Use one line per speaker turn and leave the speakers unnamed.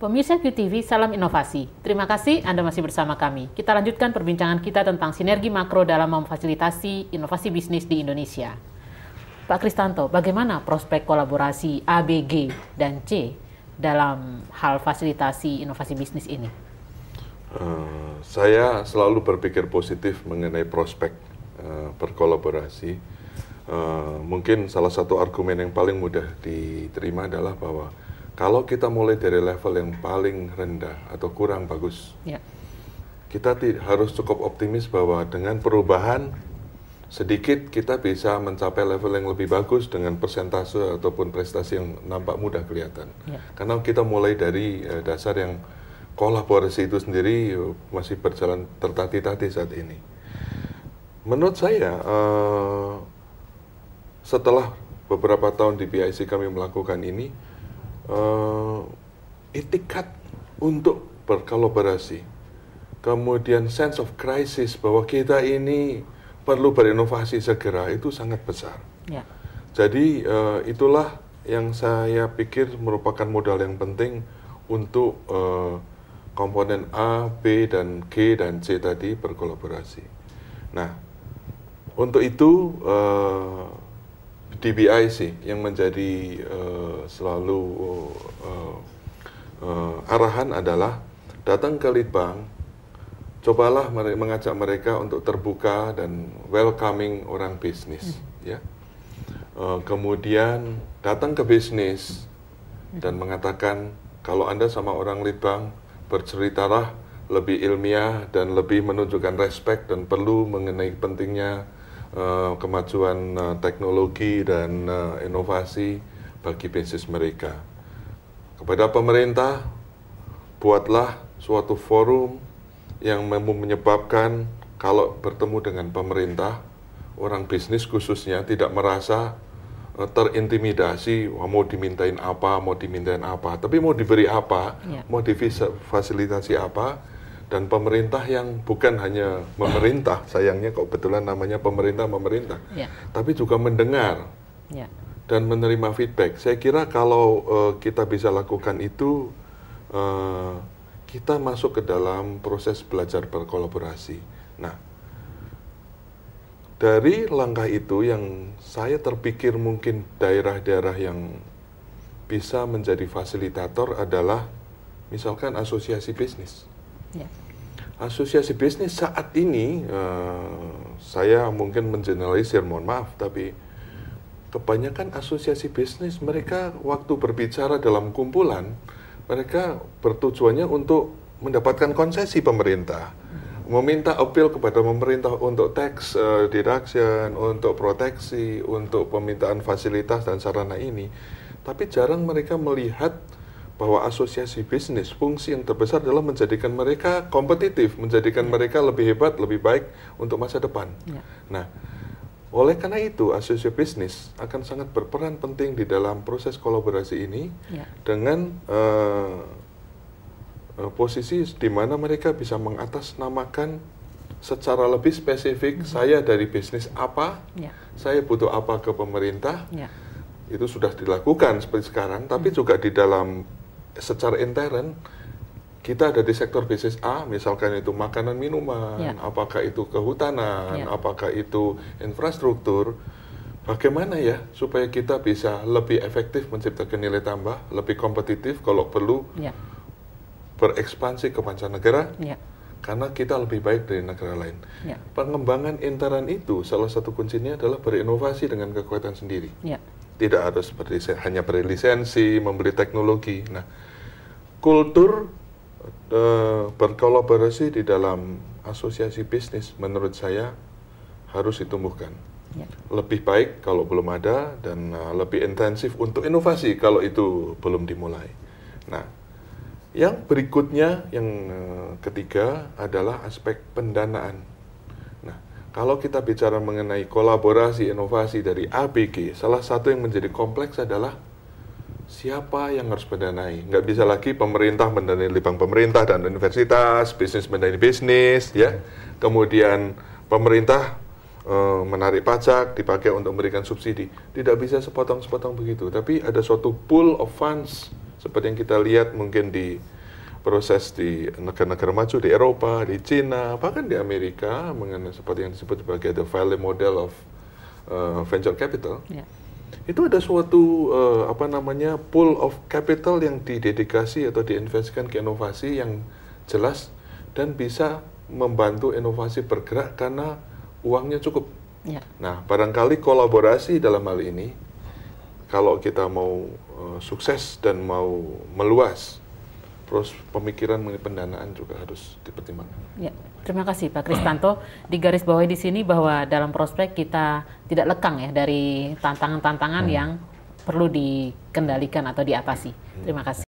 Pemirsa QTV, salam inovasi. Terima kasih Anda masih bersama kami. Kita lanjutkan perbincangan kita tentang sinergi makro dalam memfasilitasi inovasi bisnis di Indonesia. Pak Kristanto, bagaimana prospek kolaborasi A, B, G, dan C dalam hal fasilitasi inovasi bisnis ini?
Saya selalu berpikir positif mengenai prospek berkolaborasi. Mungkin salah satu argumen yang paling mudah diterima adalah bahwa kalau kita mulai dari level yang paling rendah atau kurang bagus, kita harus cukup optimis bahwa dengan perubahan sedikit kita bisa mencapai level yang lebih bagus dengan persentase ataupun prestasi yang nampak mudah kelihatan. Karena kita mulai dari dasar yang kolaborasi itu sendiri masih berjalan tertati-tati saat ini. Menurut saya, setelah beberapa tahun di PIC kami melakukan ini, itikat untuk berkolaborasi, kemudian sense of crisis bahwa kita ini perlu berinovasi segera, itu sangat besar. Jadi itulah yang saya pikir merupakan modal yang penting untuk komponen A, B, dan G, dan C tadi berkolaborasi. Nah, untuk itu DBIC yang menjadi selalu arahan adalah datang ke Litbang, cobalah mengajak mereka untuk terbuka dan welcoming orang bisnis, ya. Kemudian datang ke bisnis dan mengatakan kalau Anda sama orang Litbang berceritalah lebih ilmiah dan lebih menunjukkan respect dan perlu mengenai pentingnya kemajuan teknologi dan inovasi bagi bisnis mereka. Kepada pemerintah, buatlah suatu forum yang menyebabkan kalau bertemu dengan pemerintah, orang bisnis khususnya tidak merasa terintimidasi, mau dimintain apa, tapi mau diberi apa, mau difasilitasi apa. Dan pemerintah yang bukan hanya memerintah, sayangnya kok betulan namanya pemerintah, tapi juga mendengar dan menerima feedback. Saya kira kalau kita bisa lakukan itu, kita masuk ke dalam proses belajar berkolaborasi. Nah, dari langkah itu yang saya terpikir mungkin daerah-daerah yang bisa menjadi fasilitator adalah misalkan asosiasi bisnis. Asosiasi bisnis saat ini, saya mungkin mengeneralisir, mohon maaf, tapi kebanyakan asosiasi bisnis mereka waktu berbicara dalam kumpulan, mereka bertujuannya untuk mendapatkan konsesi pemerintah, meminta appeal kepada pemerintah untuk tax deduction, untuk proteksi, untuk permintaan fasilitas dan sarana ini. Tapi jarang mereka melihat bahwa asosiasi bisnis, fungsi yang terbesar adalah menjadikan mereka kompetitif, menjadikan mereka lebih hebat, lebih baik untuk masa depan. Nah, oleh karena itu, asosiasi bisnis akan sangat berperan penting di dalam proses kolaborasi ini dengan posisi di mana mereka bisa mengatasnamakan secara lebih spesifik, saya dari bisnis apa, saya butuh apa ke pemerintah, itu sudah dilakukan seperti sekarang, tapi juga di dalam secara intern, kita ada di sektor bisnis A, misalkan itu makanan minuman, apakah itu kehutanan, apakah itu infrastruktur, bagaimana ya supaya kita bisa lebih efektif menciptakan nilai tambah, lebih kompetitif kalau perlu berekspansi ke mancanegara, karena kita lebih baik dari negara lain. Pengembangan intern itu salah satu kuncinya adalah berinovasi dengan kekuatan sendiri. Tidak harus hanya beri lisensi, membeli teknologi. Nah, kultur berkolaborasi di dalam asosiasi bisnis menurut saya harus ditumbuhkan. Lebih baik kalau belum ada dan lebih intensif untuk inovasi kalau itu belum dimulai. Nah, yang berikutnya, yang ketiga adalah aspek pendanaan. Kalau kita bicara mengenai kolaborasi inovasi dari ABG, salah satu yang menjadi kompleks adalah siapa yang harus mendanai. Nggak bisa lagi pemerintah mendanai bank pemerintah dan universitas, bisnis mendanai bisnis, ya. Kemudian pemerintah menarik pajak, dipakai untuk memberikan subsidi. Tidak bisa sepotong-sepotong begitu, tapi ada suatu pool of funds Seperti yang kita lihat mungkin di proses di negara-negara maju di Eropa, di Cina, bahkan di Amerika, mengenai seperti yang disebut sebagai the Valley model of venture capital. Yeah. Itu ada suatu pool of capital yang didedikasi atau diinvestasikan ke inovasi yang jelas dan bisa membantu inovasi bergerak karena uangnya cukup. Yeah. Nah, barangkali kolaborasi dalam hal ini, kalau kita mau sukses dan mau meluas, terus pemikiran mengenai pendanaan juga harus dipertimbangkan.
Ya, terima kasih Pak Kristanto. Di garis bawahi di sini bahwa dalam prospek kita tidak lekang ya dari tantangan-tantangan yang perlu dikendalikan atau diatasi. Terima kasih.